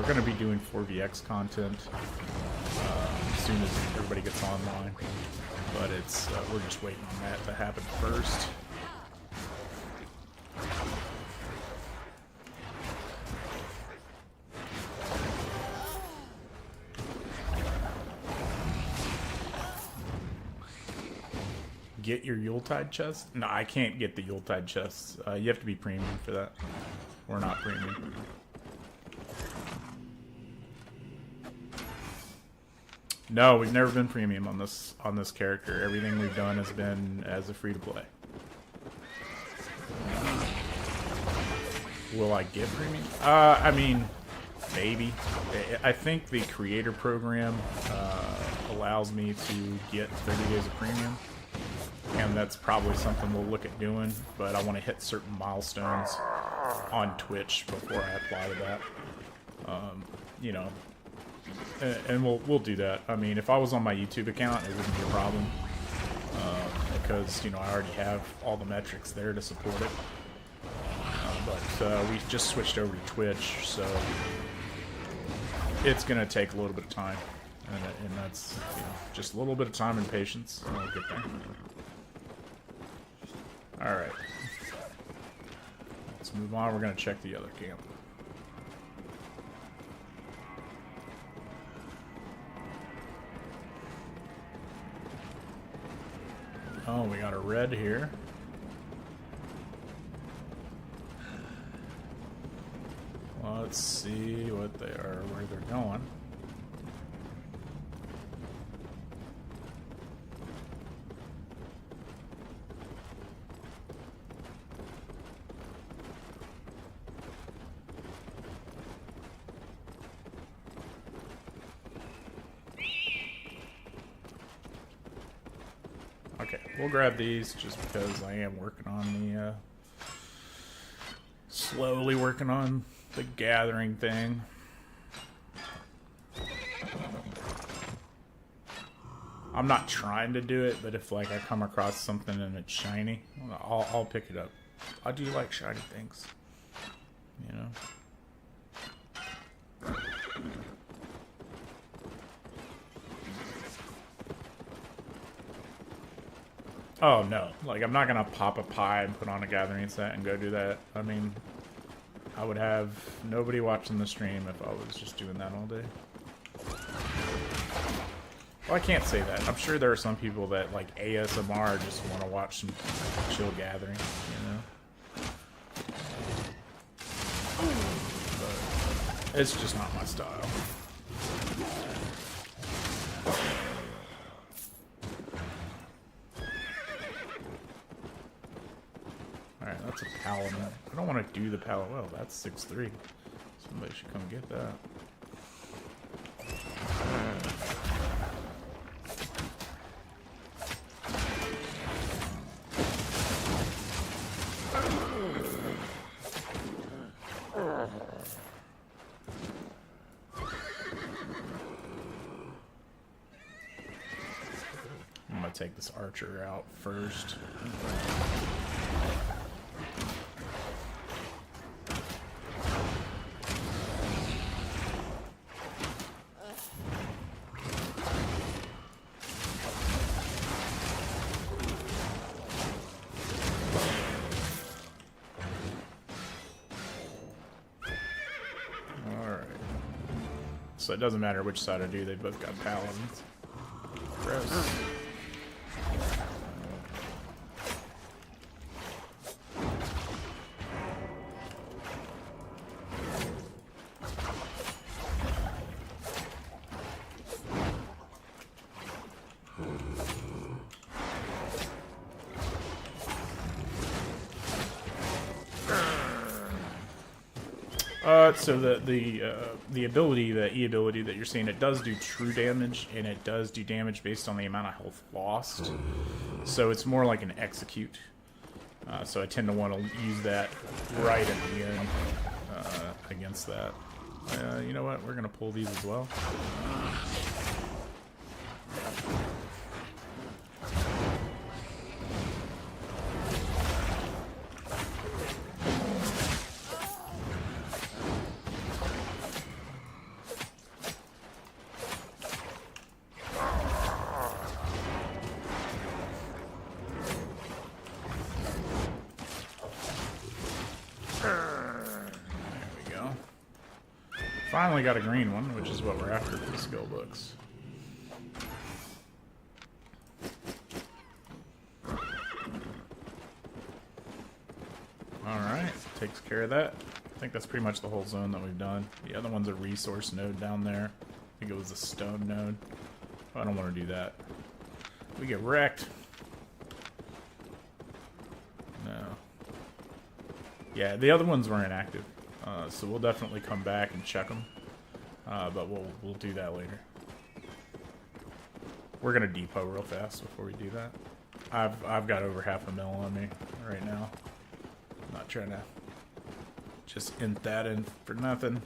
going to be doing 4VX content as soon as everybody gets online, but it's we're just waiting on that to happen first. Get your Yuletide chest? No, I can't get the Yuletide chests. You have to be premium for that. We're not premium. No, we've never been premium on this character. Everything we've done has been as a free to play. Will I get premium? I mean, maybe. I think the creator program allows me to get 30 days of premium. And that's probably something we'll look at doing, but I want to hit certain milestones on Twitch before I apply to that. You know, and we'll do that. I mean, if I was on my YouTube account, it wouldn't be a problem because you know I already have all the metrics there to support it. But we just switched over to Twitch, so it's gonna take a little bit of time, and that's just a little bit of time and patience, and we'll get there. Alright. Let's move on. We're going to check the other camp. Oh, we got a red here. Let's see what they are, where they're going. Okay, we'll grab these just because I am working on the, slowly working on the gathering thing. I'm not trying to do it, but if like I come across something and it's shiny, I'll pick it up. I do like shiny things, you know. Oh no, like I'm not gonna pop a pie and put on a gathering set and go do that. I mean, I would have nobody watching the stream if I was just doing that all day. Well, I can't say that. I'm sure there are some people that like ASMR just want to watch some chill gathering, you know? But it's just not my style. Alright, that's a paladin. I don't want to do the paladin. Well, that's 6-3. Somebody should come get that. I'm gonna take this archer out first. So it doesn't matter which side I do, they both got paladins. Gross. So the ability, the E ability that you're seeing, it does do true damage, and it does do damage based on the amount of health lost. So it's more like an execute. So I tend to want to use that right at the end against that. You know what? We're gonna pull these as well. Finally got a green one, which is what we're after for the skill books. Alright, takes care of that. I think that's pretty much the whole zone that we've done. The other one's a resource node down there. I think it was a stone node. I don't want to do that. We get wrecked. No. Yeah, the other ones weren't active. So we'll definitely come back and check them. But we'll do that later. We're gonna depot real fast before we do that. I've got over half a mil on me right now. I'm not trying to just int that in for nothing.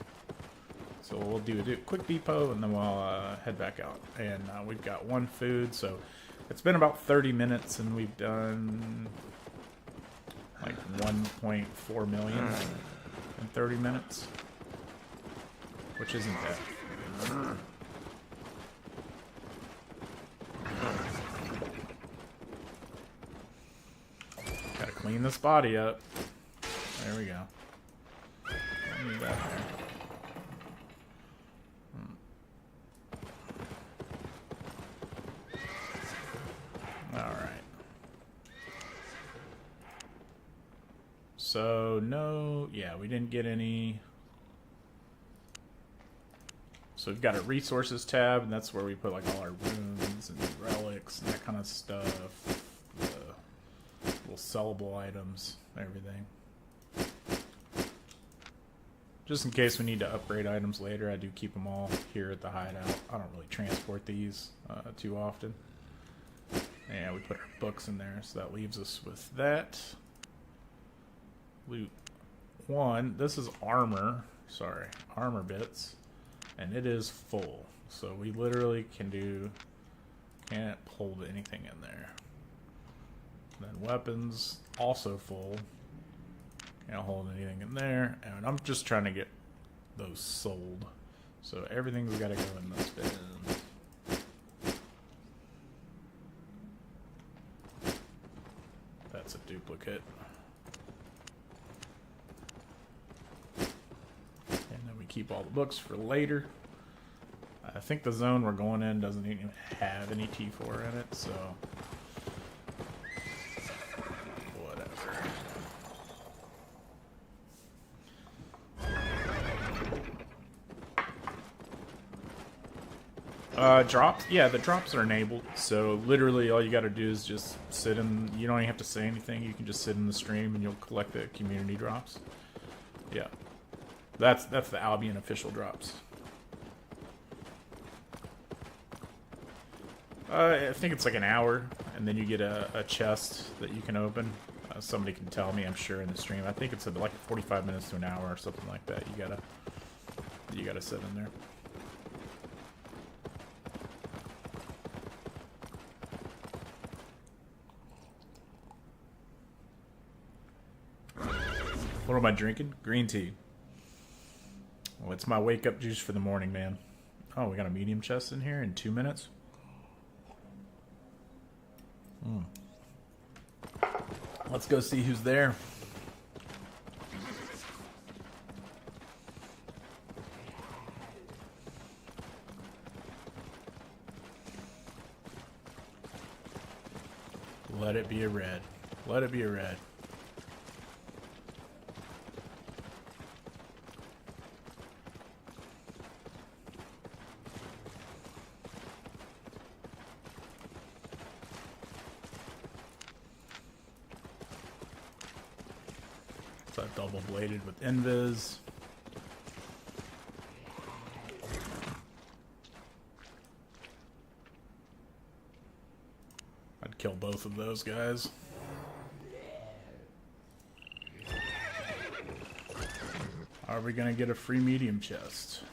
So we'll do a quick depot and then we'll head back out. And we've got one food, so it's been about 30 minutes and we've done like 1.4 million in 30 minutes, which isn't bad. Gotta clean this body up. There we go. Don't need that there. Alright. So, no, yeah, we didn't get any. So we've got a resources tab, and that's where we put like all our runes and relics and that kind of stuff. The little sellable items, everything. Just in case we need to upgrade items later, I do keep them all here at the hideout. I don't really transport these too often. And we put our books in there, so that leaves us with that. Loot 1. This is armor. Sorry, armor bits. And it is full. So we literally can't hold anything in there. And then weapons, also full. Can't hold anything in there. And I'm just trying to get those sold. So everything's got to go in this bin. That's a duplicate. And then we keep all the books for later. I think the zone we're going in doesn't even have any T4 in it, so whatever. Drops? Yeah, the drops are enabled, so literally all you gotta do is just sit in, you don't even have to say anything, you can just sit in the stream and you'll collect the community drops. Yeah. That's the Albion official drops. I think it's like an hour, and then you get a chest that you can open. Somebody can tell me, I'm sure, in the stream. I think it's like 45 minutes to an hour or something like that. You gotta sit in there. What am I drinking? Green tea. Well, it's my wake-up juice for the morning, man. Oh, we got a medium chest in here in 2 minutes. Let's go see who's there. Let it be a red. Let it be a red. Double bladed with invis. I'd kill both of those guys. Are we gonna get a free medium chest?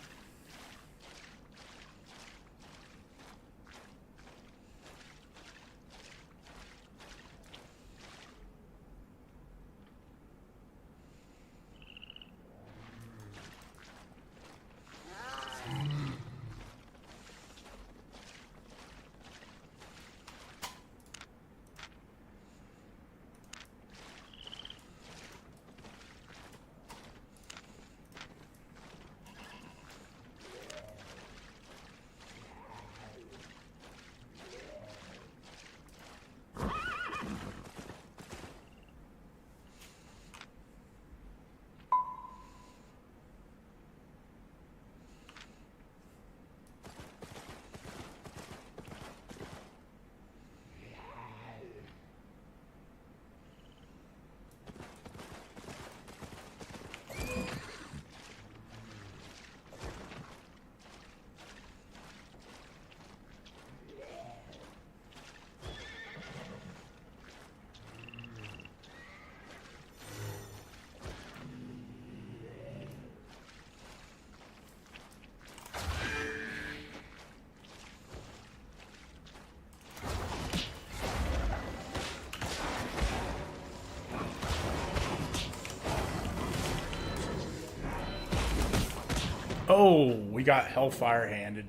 Oh, we got Hellfire handed.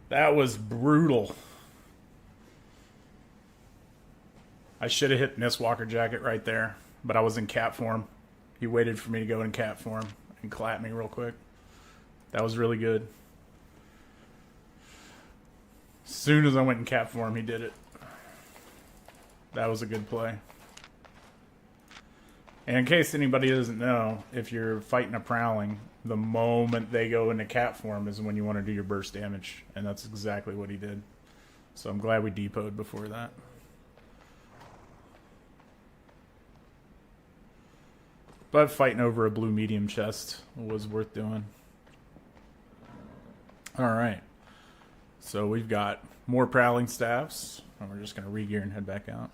That was brutal. I should have hit Mistwalker Jacket right there, but I was in cat form. He waited for me to go in cat form and clap me real quick. That was really good. As soon as I went in cat form, he did it. That was a good play. And in case anybody doesn't know, if you're fighting a prowling, the moment they go into cat form is when you want to do your burst damage. And that's exactly what he did. So I'm glad we depoted before that. But fighting over a blue medium chest was worth doing. Alright. So we've got more prowling staffs. And we're just going to re-gear and head back out.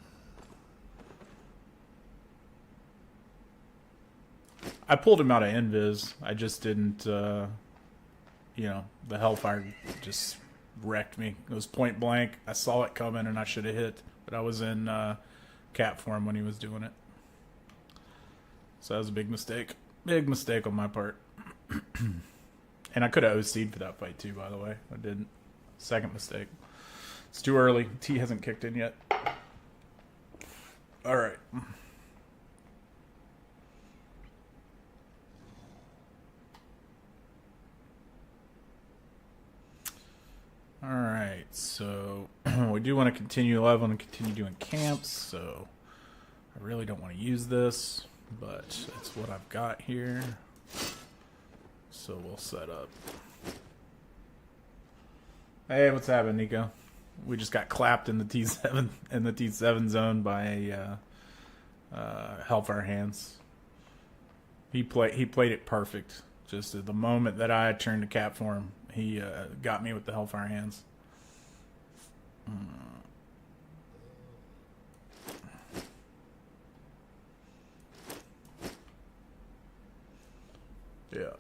I pulled him out of Invis. I just didn't, you know, the Hellfire just wrecked me. It was point blank. I saw it coming and I should have hit. But I was in cat form when he was doing it. So that was a big mistake. Big mistake on my part. And I could have OC'd for that fight too, by the way. I didn't. Second mistake. It's too early. T hasn't kicked in yet. Alright. Alright, so we do want to continue leveling and continue doing camps, so I really don't want to use this, but it's what I've got here. So we'll set up. Hey, what's happening, Nico? We just got clapped in the T7 zone by Hellfire Hands. He played it perfect. Just at the moment that I turned to cap for him, he got me with the Hellfire Hands. Yeah.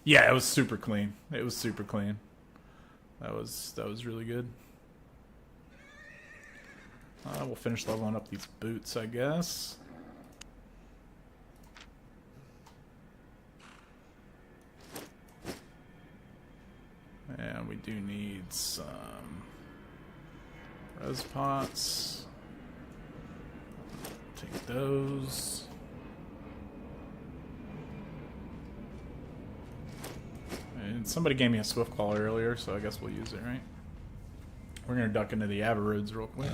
Yeah, it was super clean. It was super clean. That was really good. We'll finish leveling up these boots, I guess. And we do need some res pots. Take those. And somebody gave me a swift claw earlier, so I guess we'll use it, right? We're gonna duck into the Avaroads real quick.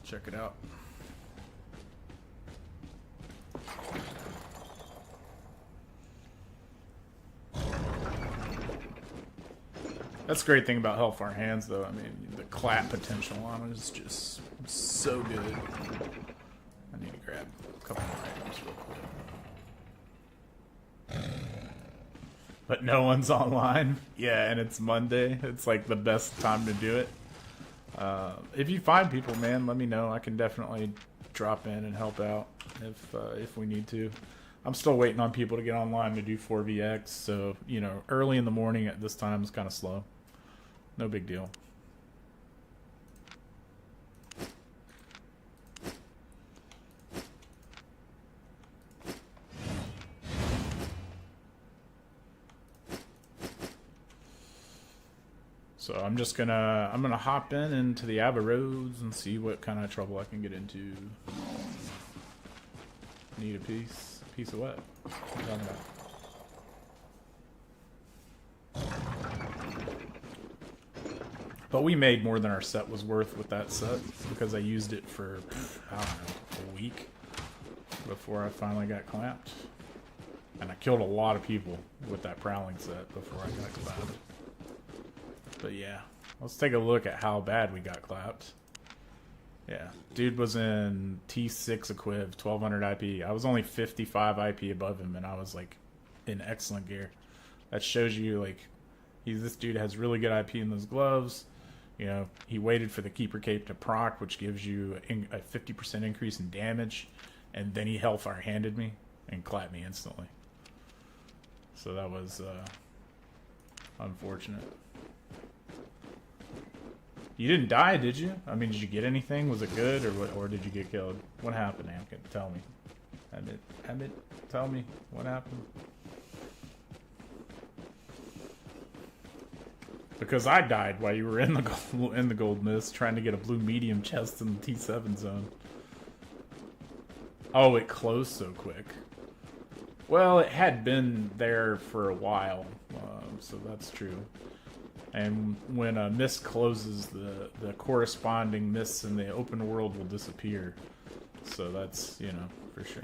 Check it out. That's the great thing about Hellfire Hands, though. I mean, the clap potential on it is just so good. I need to grab a couple more items real quick. But no one's online. Yeah, and it's Monday. It's like the best time to do it. If you find people, man, let me know. I can definitely drop in and help out if we need to. I'm still waiting on people to get online to do 4VX, so, you know, early in the morning at this time is kind of slow. No big deal. So I'm gonna hop into the Avaroads and see what kind of trouble I can get into. Need a piece of what? What are you talking about? But we made more than our set was worth with that set because I used it for, I don't know, a week before I finally got clapped. And I killed a lot of people with that prowling set before I got clapped. But yeah, let's take a look at how bad we got clapped. Yeah, dude was in T6 equiv, 1200 IP. I was only 55 IP above him, and I was like in excellent gear. That shows you like this dude has really good IP in those gloves. You know, he waited for the Keeper Cape to proc, which gives you a 50% increase in damage, and then he Hellfire handed me and clapped me instantly. So that was unfortunate. You didn't die, did you? I mean, did you get anything? Was it good, or did you get killed? What happened, Amkin? Tell me. Emmett, tell me what happened. Because I died while you were in the gold mist trying to get a blue medium chest in the T7 zone. Oh, it closed so quick. Well, it had been there for a while, so that's true. And when a mist closes, the corresponding mists in the open world will disappear. So that's, you know, for sure.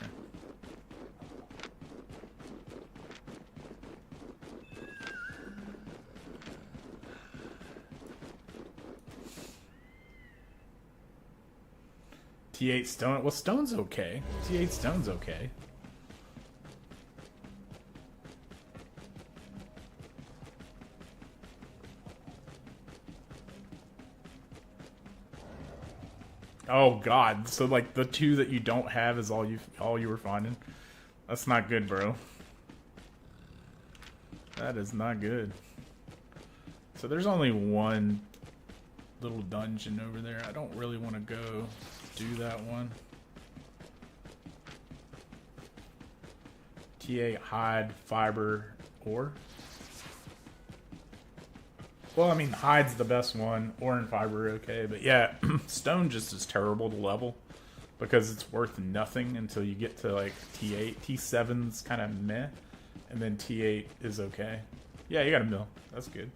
T8 stone. Well, stone's okay. T8 stone's okay. Oh God! So like the two that you don't have is all you were finding. That's not good, bro. That is not good. So there's only one little dungeon over there. I don't really want to go do that one. TA hide, fiber, ore. Well, I mean, hide's the best one. Ore and fiber are okay, but yeah, stone just is terrible to level because it's worth nothing until you get to like T8. T7's kind of meh, and then T8 is okay. Yeah, you got a mill. That's good.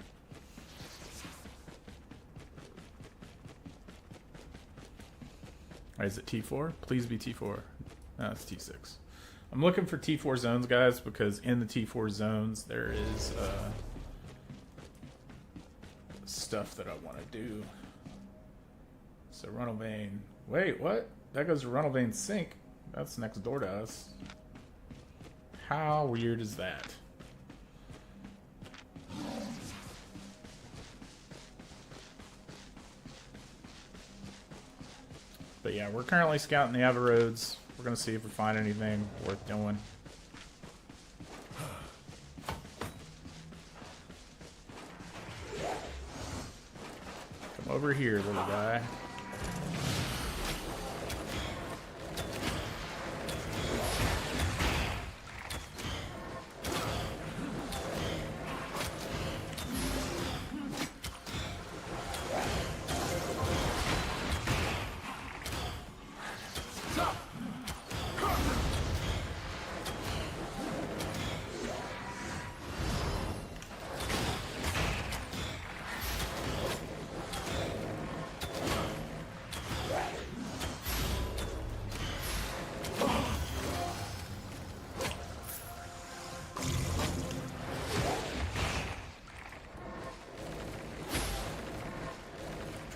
Is it T4? Please be T4. No, it's T6. I'm looking for T4 zones, guys, because in the T4 zones there is stuff that I want to do. So Runnel Vein. Wait, what? That goes to Runnel Vein Sink. That's next door to us. How weird is that? But yeah, we're currently scouting the outer roads. We're going to see if we find anything worth doing. Come over here, little guy.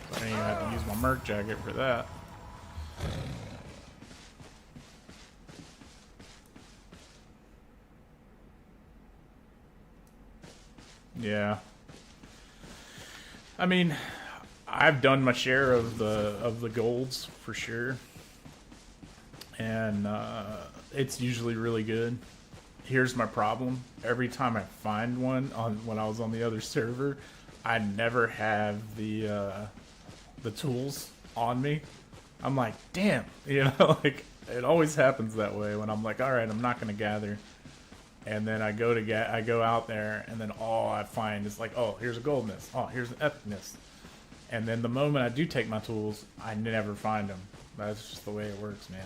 I didn't even have to use my merc jacket for that. Yeah. I mean, I've done my share of the golds for sure. And it's usually really good. Here's my problem. Every time I find one when I was on the other server, I never have the tools on me. I'm like, damn, you know, like it always happens that way when I'm like, all right, I'm not gonna gather, and then I go out there, and then all I find is like, oh, here's a gold mist, oh, here's an epic mist, and then the moment I do take my tools, I never find them. That's just the way it works, man.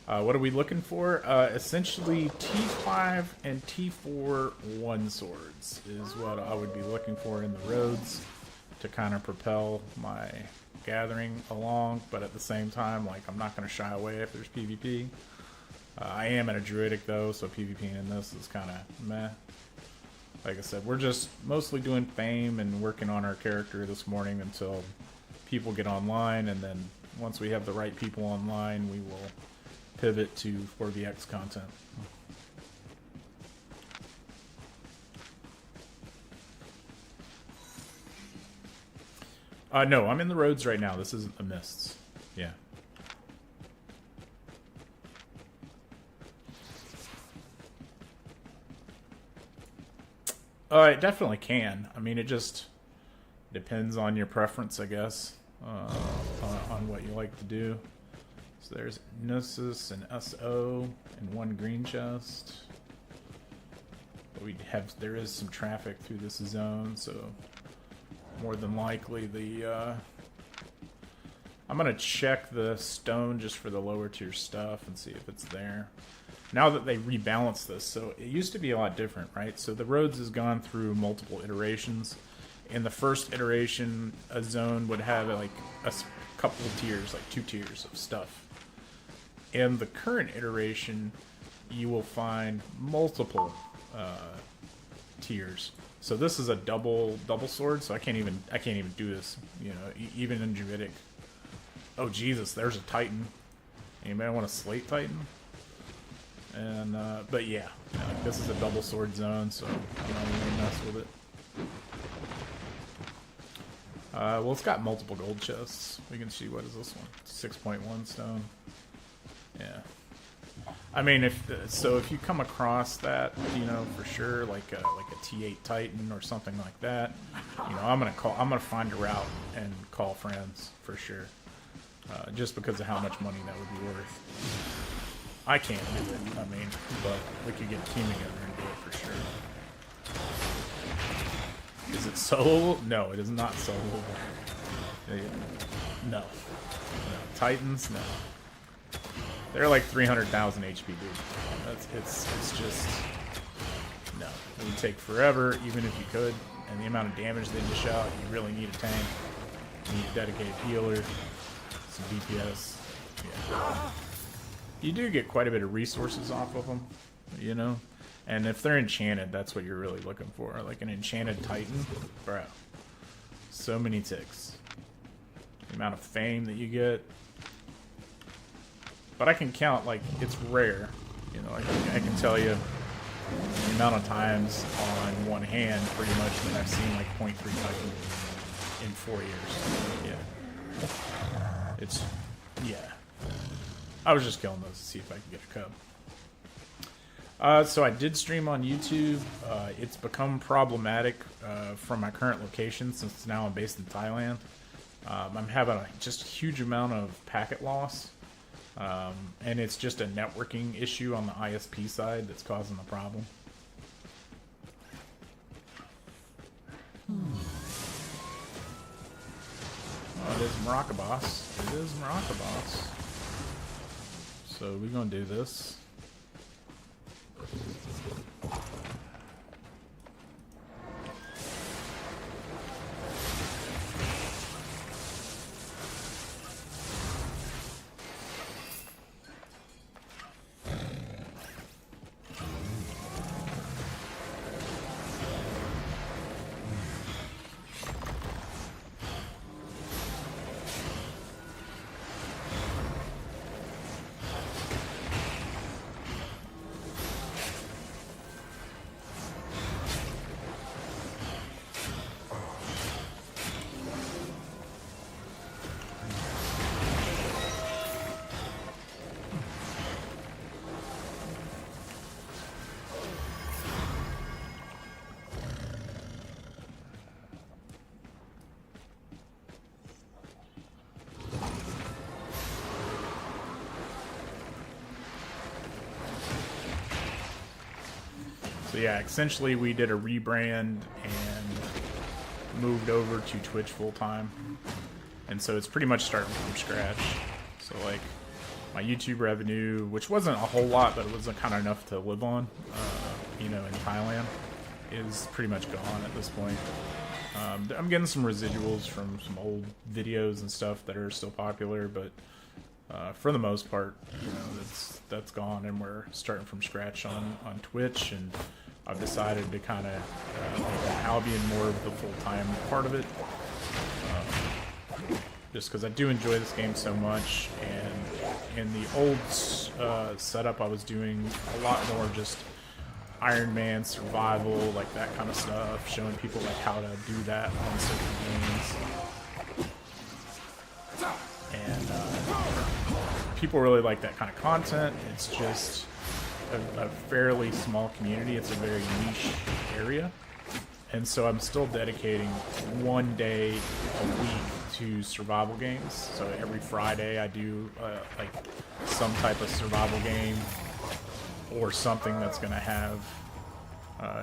What are we looking for? Essentially T5 and T4 one swords is what I would be looking for in the roads to kind of propel my gathering along, but at the same time, like, I'm not going to shy away if there's PvP. I am at a druidic though, so PvP in this is kind of meh. Like I said, we're just mostly doing fame and working on our character this morning until people get online, and then once we have the right people online, we will pivot to 4VX content. No, I'm in the roads right now. This isn't the mists. Yeah. It definitely can. I mean, it just depends on your preference, I guess, on what you like to do. So there's Gnosis and SO and one green chest. But there is some traffic through this zone, so more than likely I'm gonna check the stone just for the lower tier stuff and see if it's there. Now that they rebalanced this, so it used to be a lot different, right? So the roads has gone through multiple iterations. In the first iteration, a zone would have like a couple of tiers, like 2 tiers of stuff. In the current iteration, you will find multiple tiers. So this is a double sword, so I can't even do this, you know, even in Druidic. Oh Jesus, there's a Titan. Anybody want a Slate Titan? And but yeah, this is a double sword zone, so I don't really mess with it. Well, it's got multiple gold chests. We can see, what is this one? 6.1 stone. Yeah. I mean, if you come across that, you know, for sure, like a T8 Titan or something like that, you know, I'm gonna find a route and call friends for sure, just because of how much money that would be worth. I can't do it, I mean, but we could get a team together and do it for sure. Is it solo? No, it is not solo. No. Titans? No. They're like 300,000 HP, dude. It's just... No. It would take forever, even if you could. And the amount of damage they dish out, you really need a tank. You need a dedicated healer. Some DPS. Yeah. You do get quite a bit of resources off of them, you know? And if they're enchanted, that's what you're really looking for. Like an enchanted Titan, bro. So many ticks. The amount of fame that you get. But I can count, like, it's rare. You know, I can tell you the amount of times on one hand, pretty much, that I've seen, like, 0.3 Titan in 4 years. Yeah. It's, yeah. I was just killing those to see if I could get a cub. So I did stream on YouTube. It's become problematic from my current location since now I'm based in Thailand. I'm having just a huge amount of packet loss. And it's just a networking issue on the ISP side that's causing the problem. Oh, it is Maracabas. It is Maracabas. So we're gonna do this. So yeah, essentially we did a rebrand and moved over to Twitch full time. And so it's pretty much starting from scratch. So like my YouTube revenue, which wasn't a whole lot, but it was kind of enough to live on, you know, in Thailand, is pretty much gone at this point. I'm getting some residuals from some old videos and stuff that are still popular, but for the most part, you know, that's gone, and we're starting from scratch on Twitch. And I've decided to kind of make Albion more of the full-time part of it, just because I do enjoy this game so much. And in the old setup, I was doing a lot more just Iron Man survival, like that kind of stuff, showing people like how to do that on certain games. And people really like that kind of content. It's just a fairly small community. It's a very niche area. And so I'm still dedicating one day a week to survival games. So every Friday I do like some type of survival game or something that's going to have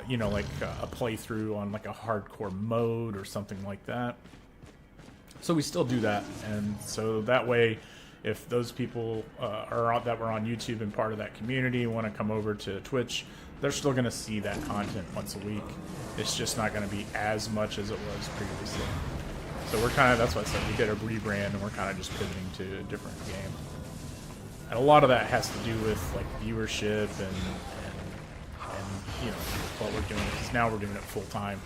you know, like a playthrough on like a hardcore mode or something like that. So we still do that, and so that way, if those people that were on YouTube and part of that community want to come over to Twitch, they're still going to see that content once a week. It's just not going to be as much as it was previously. So we're kind of, that's why I said we did a rebrand, and we're kind of just pivoting to a different game. And a lot of that has to do with like viewership and you know, what we're doing, because now we're doing it full time.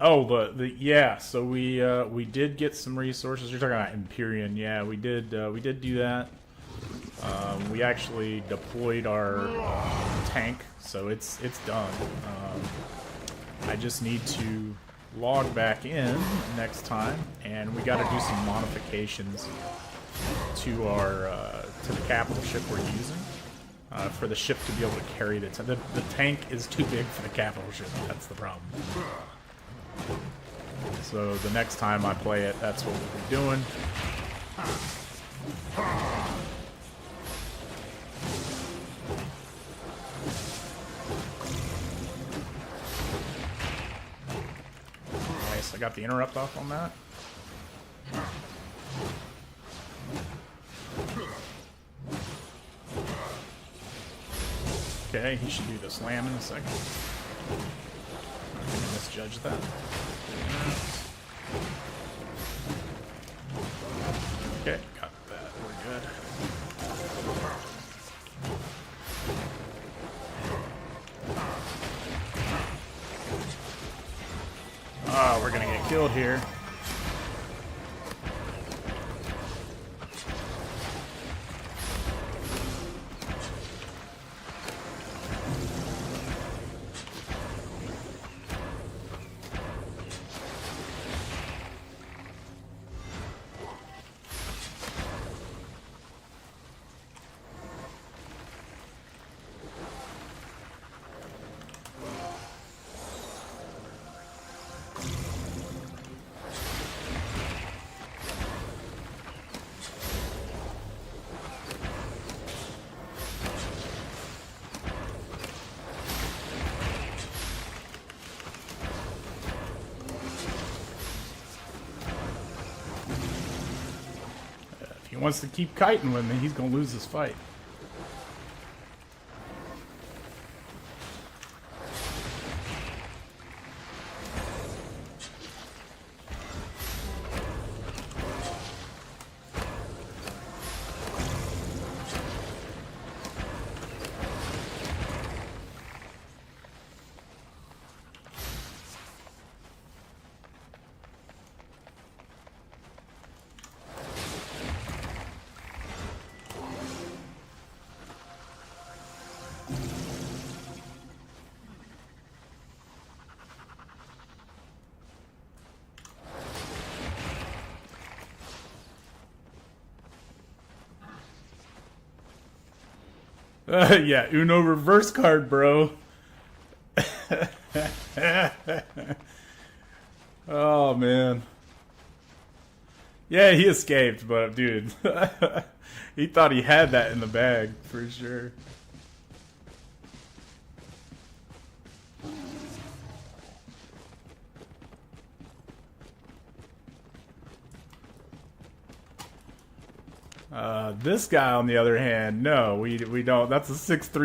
Oh, yeah. So we did get some resources. You're talking about Empyrean, yeah. We did do that. We actually deployed our tank, so it's done. I just need to log back in next time, and we got to do some modifications to our to the capital ship we're using for the ship to be able to carry the tank is too big for the capital ship. That's the problem. So the next time I play it, that's what we'll be doing. Nice, I got the interrupt off on that. Okay, he should do the slam in a second. I'm gonna misjudge that. Okay, got that. We're good. Oh, we're gonna get killed here. If he wants to keep kiting with me, he's gonna lose this fight. Yeah, Uno reverse card, bro. Oh, man. Yeah, he escaped, but, dude, he thought he had that in the bag, for sure. This guy, on the other hand, no, we don't. That's a 6-3